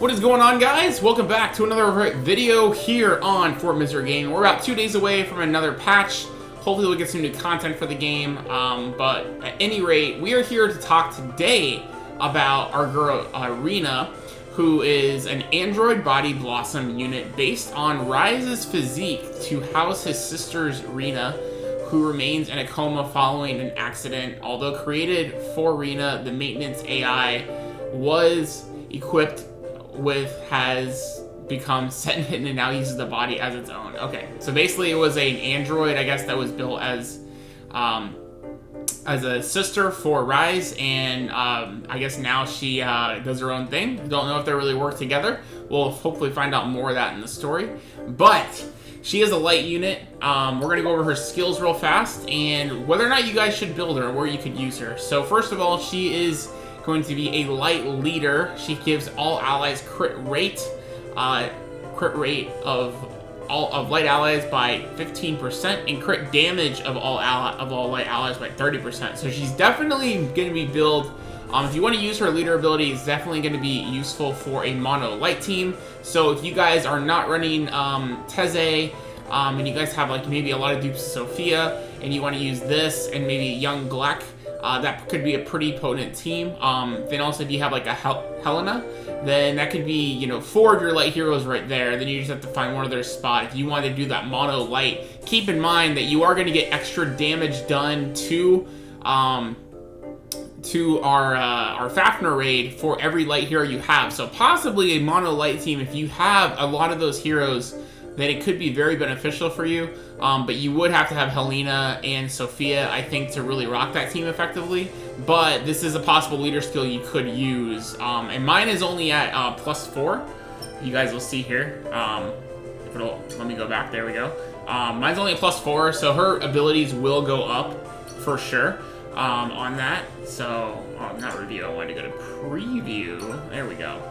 What is going on, guys? Welcome back to another Overhit video here on Fort Misery Game. We're about 2 days away from another patch. Hopefully we'll get some new content for the game, but at any rate, we are here to talk today about our girl, Reina, who is an android body blossom unit based on Rise's physique to house his sister's Reina, who remains in a coma following an accident. Although created for Reina, the maintenance AI was equipped with has become sentient and now uses the body as its own. Okay, so basically it was an android, I guess, that was built as a sister for Rise, and I guess now she does her own thing. Don't know if they really work together. We'll hopefully find out more of that in the story. But she is a light unit. We're going to go over her skills real fast and whether or not you guys should build her or where you could use her. So first of all, she is going to be a light leader. She gives all allies crit rate of light allies by 15% and crit damage of all light allies by 30%. So she's definitely going to be built. If you want to use her leader ability, it's definitely going to be useful for a mono light team. So if you guys are not running Eze, and you guys have like maybe a lot of dupes of Sophia, and you want to use this and maybe young Gleck, that could be a pretty potent team. Then also if you have like a Helena, then that could be, you know, 4 of your light heroes right there. Then you just have to find one of their spot. If you want to do that mono light, keep in mind that you are going to get extra damage done to our Fafnir raid for every light hero you have. So possibly a mono light team, if you have a lot of those heroes, then it could be very beneficial for you. But you would have to have Helena and Sophia, I think, to really rock that team effectively. But this is a possible leader skill you could use. And mine is only at +4. You guys will see here. If it'll, let me go back. There we go. Mine's only at +4, so her abilities will go up for sure on that. So, not review. I wanted to go to preview. There we go.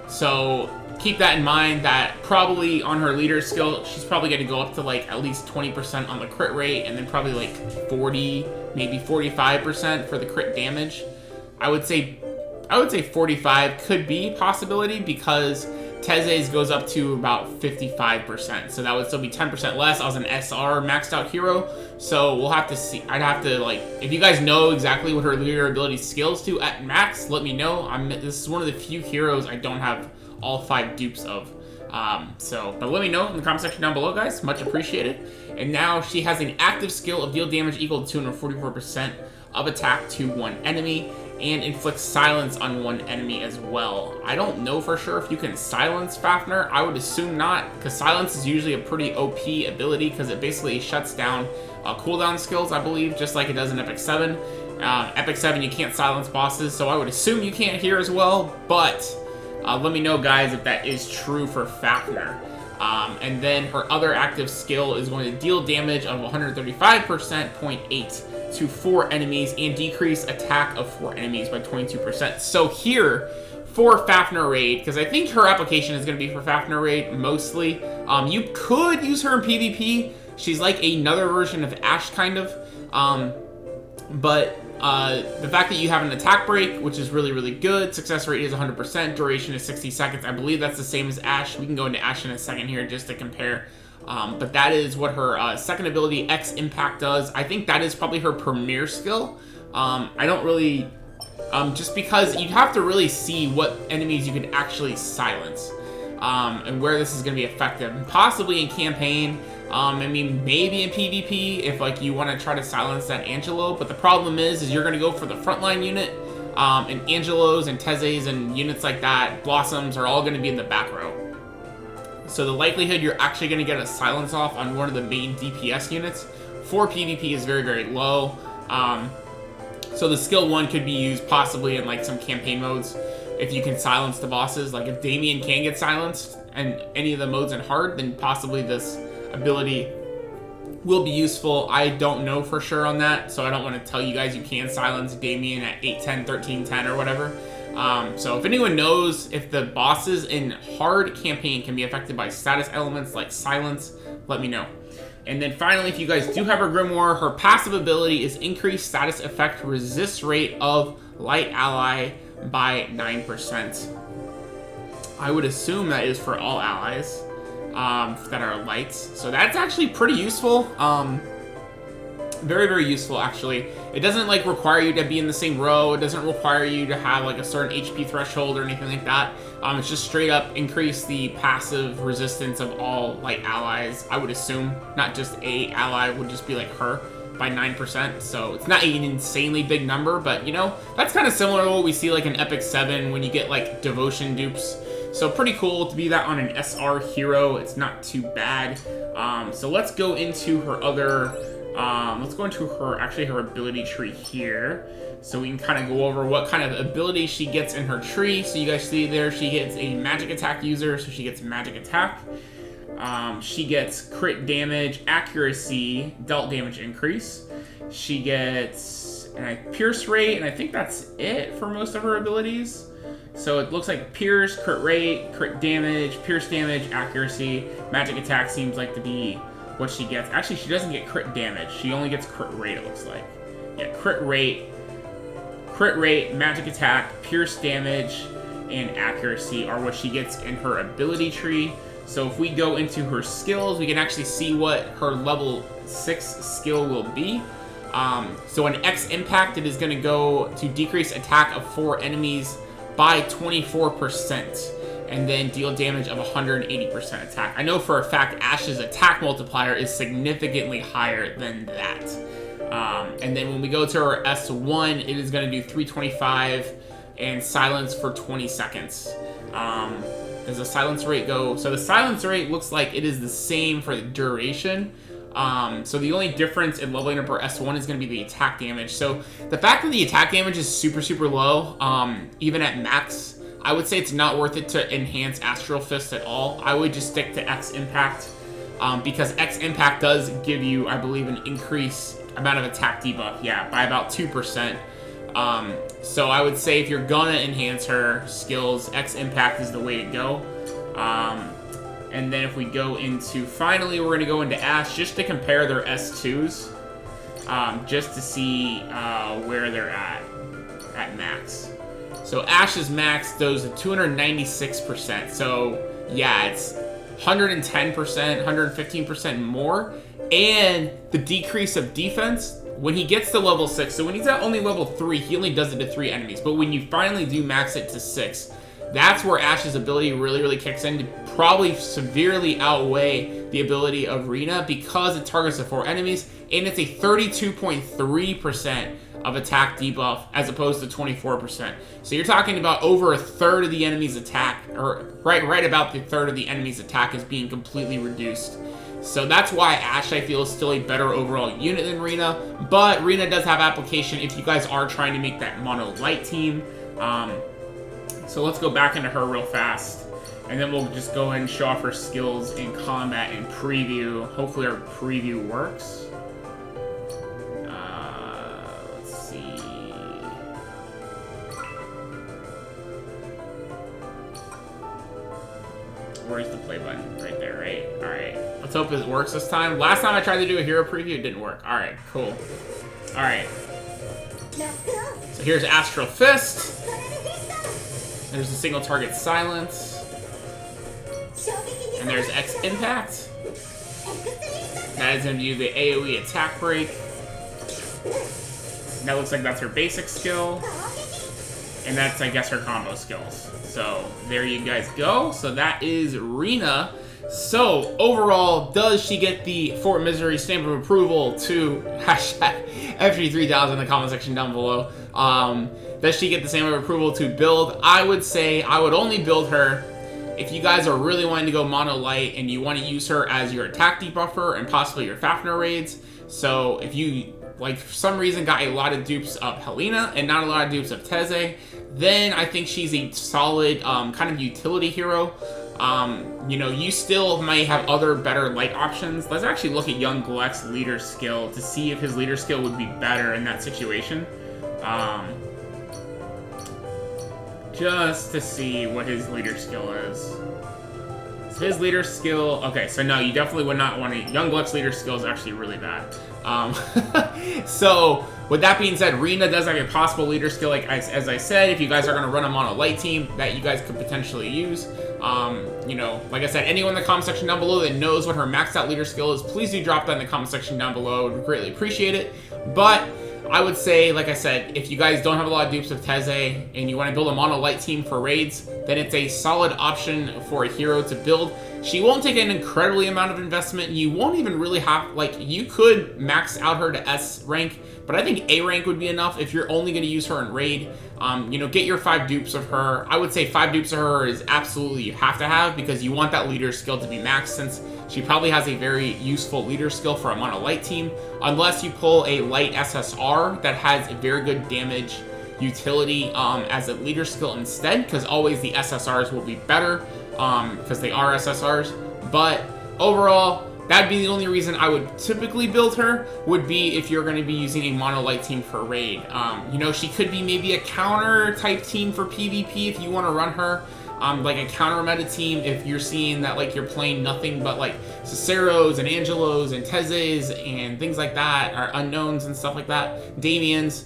So keep that in mind, that probably on her leader skill, she's probably going to go up to like at least 20% on the crit rate, and then probably like 40, maybe 45% for the crit damage. I would say 45 could be a possibility because Teze's goes up to about 55%, so that would still be 10% less. I was an SR maxed out hero, so we'll have to see. I'd have to, like, if you guys know exactly what her leader ability scales to at max, let me know. This is one of the few heroes I don't have all 5 dupes of. But let me know in the comment section down below, guys. Much appreciated. And now she has an active skill of deal damage equal to 244% of attack to one enemy, and inflicts silence on one enemy as well. I don't know for sure if you can silence Fafnir. I would assume not, because silence is usually a pretty OP ability because it basically shuts down cooldown skills, I believe, just like it does in Epic 7. Epic 7, you can't silence bosses, so I would assume you can't here as well, but let me know, guys, if that is true for Fafnir. And then her other active skill is going to deal damage of 135%, 0.8 to 4 enemies, and decrease attack of 4 enemies by 22%. So here, for Fafnir Raid, because I think her application is going to be for Fafnir Raid mostly, you could use her in PvP. She's like another version of Ashe, kind of. But the fact that you have an attack break, which is really, really good. Success rate is 100%. Duration is 60 seconds. I believe that's the same as Ashe. We can go into Ashe in a second here just to compare. But that is what her second ability, X Impact, does. I think that is probably her premier skill. I don't really... just because you'd have to really see what enemies you could actually silence. And where this is going to be effective. Possibly in campaign. I mean, maybe in PvP if like you want to try to silence that Angelo. But the problem is you're going to go for the frontline unit. And Angelos and Tezes and units like that, Blossoms, are all going to be in the back row. So the likelihood you're actually going to get a silence off on one of the main DPS units for PvP is very, very low. So the skill 1 could be used possibly in like some campaign modes if you can silence the bosses. Like if Damien can get silenced and any of the modes in hard, then possibly this ability will be useful. I don't know for sure on that, so I don't want to tell you guys you can silence Damien at 810, 1310 or whatever. So if anyone knows if the bosses in hard campaign can be affected by status elements like silence, let me know. And then finally, if you guys do have her Grimoire, her passive ability is increased status effect resist rate of light ally by 9%. I would assume that is for all allies that are lights. So that's actually pretty useful. Very, very useful, actually. It doesn't, like, require you to be in the same row. It doesn't require you to have, like, a certain HP threshold or anything like that. It's just straight up increase the passive resistance of all light allies, I would assume. Not just a ally, would just be, like, her by 9%. So it's not an insanely big number, but, you know, that's kind of similar to what we see, like, in Epic 7 when you get, like, devotion dupes. So pretty cool to be that on an SR hero. It's not too bad. So let's go into her other... let's go into her ability tree here, so we can kind of go over what kind of ability she gets in her tree. So you guys see there, she gets a magic attack user, so she gets magic attack. She gets crit damage, accuracy, dealt damage increase. She gets a pierce rate, and I think that's it for most of her abilities. So it looks like pierce, crit rate, crit damage, pierce damage, accuracy. Magic attack seems like to be what she gets. Actually, she doesn't get crit damage. She only gets crit rate, it looks like. Yeah, crit rate, magic attack, pierce damage, and accuracy are what she gets in her ability tree. So if we go into her skills, we can actually see what her level 6 skill will be. So an X impact, it is going to go to decrease attack of 4 enemies by 24%. And then deal damage of 180% attack. I know for a fact Ash's attack multiplier is significantly higher than that. And then when we go to her S1, it is going to do 325 and silence for 20 seconds. Does the silence rate go? So the silence rate looks like it is the same for the duration. So the only difference in leveling up her S1 is going to be the attack damage. So the fact that the attack damage is super, super low, even at max, I would say it's not worth it to enhance Astral Fist at all. I would just stick to X Impact, because X Impact does give you, I believe, an increased amount of attack debuff, yeah, by about 2%. So I would say if you're gonna enhance her skills, X Impact is the way to go. And then if we go into, finally, we're gonna go into Ash just to compare their S2s, just to see where they're at max. So Ash's max goes to 296%. So yeah, it's 110%, 115% more. And the decrease of defense, when he gets to level 6, so when he's at only level 3, he only does it to 3 enemies. But when you finally do max it to 6, that's where Ash's ability really, really kicks in to probably severely outweigh the ability of Reina, because it targets the 4 enemies, and it's a 32.3% of attack debuff as opposed to 24%. So you're talking about over a third of the enemy's attack, or right about the third of the enemy's attack is being completely reduced. So that's why Ash, I feel, is still a better overall unit than Reina, but Reina does have application if you guys are trying to make that mono light team. So let's go back into her real fast, and then we'll just go ahead and show off her skills in combat and preview. Hopefully our preview works. Let's see. Where's the play button? Right there, right? Alright. Let's hope it works this time. Last time I tried to do a hero preview, it didn't work. Alright, cool. Alright. So here's Astral Fist. There's the single target silence. And there's X Impact. That is going to do the AoE attack break. That looks like that's her basic skill. And that's, I guess, her combo skills. So there you guys go. So that is Reina. So overall, does she get the Fort Misery stamp of approval to #FG3000 in the comment section down below? Does she get the stamp of approval to build? I would say I would only build her if you guys are really wanting to go mono light and you want to use her as your attack debuffer and possibly your Fafnir raids. So if you, like, for some reason got a lot of dupes of Helena and not a lot of dupes of Teze, then I think she's a solid kind of utility hero. You know, you still might have other better light options. Let's actually look at Young Glek's leader skill to see if his leader skill would be better in that situation. Just to see what his leader skill is. His leader skill, okay, so no, you definitely would not want to. Young Gluck's leader skill is actually really bad. So, with that being said, Reina does have a possible leader skill, like as I said, if you guys are going to run a mono light team that you guys could potentially use. You know, like I said, anyone in the comment section down below that knows what her maxed out leader skill is, please do drop that in the comment section down below. I would greatly appreciate it. But I would say, like I said, if you guys don't have a lot of dupes of Eze and you want to build a mono light team for raids, then it's a solid option for a hero to build. She won't take an incredibly amount of investment. You won't even really have, like, you could max out her to S rank, but I think A rank would be enough if you're only going to use her in raid. You know, get your 5 dupes of her. I would say 5 dupes of her is absolutely you have to have, because you want that leader skill to be maxed, since she probably has a very useful leader skill for a mono light team, unless you pull a light SSR that has a very good damage utility as a leader skill instead, because always the SSRs will be better because they are SSRs. But overall, that'd be the only reason I would typically build her, would be if you're going to be using a mono light team for raid. You know, she could be maybe a counter type team for PvP if you want to run her. Like a counter meta team if you're seeing that like you're playing nothing but like Ciceros and Angelos and Tezes and things like that, or unknowns and stuff like that, Damians.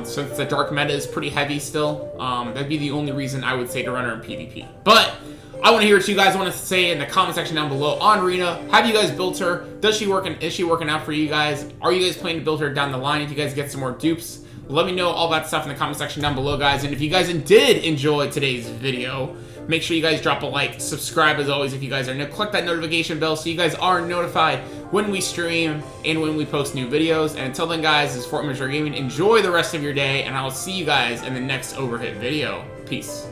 Since the dark meta is pretty heavy still, that'd be the only reason I would say to run her in PvP. But I want to hear what you guys want to say in the comment section down below on Reina. Have you guys built her? Is she working out for you guys? Are you guys planning to build her down the line if you guys get some more dupes? Let me know all that stuff in the comment section down below, guys. And if you guys did enjoy today's video, make sure you guys drop a like, subscribe as always if you guys are new. Click that notification bell so you guys are notified when we stream and when we post new videos. And until then, guys, this is Eze the Gamer. Enjoy the rest of your day, and I will see you guys in the next Overhit video. Peace.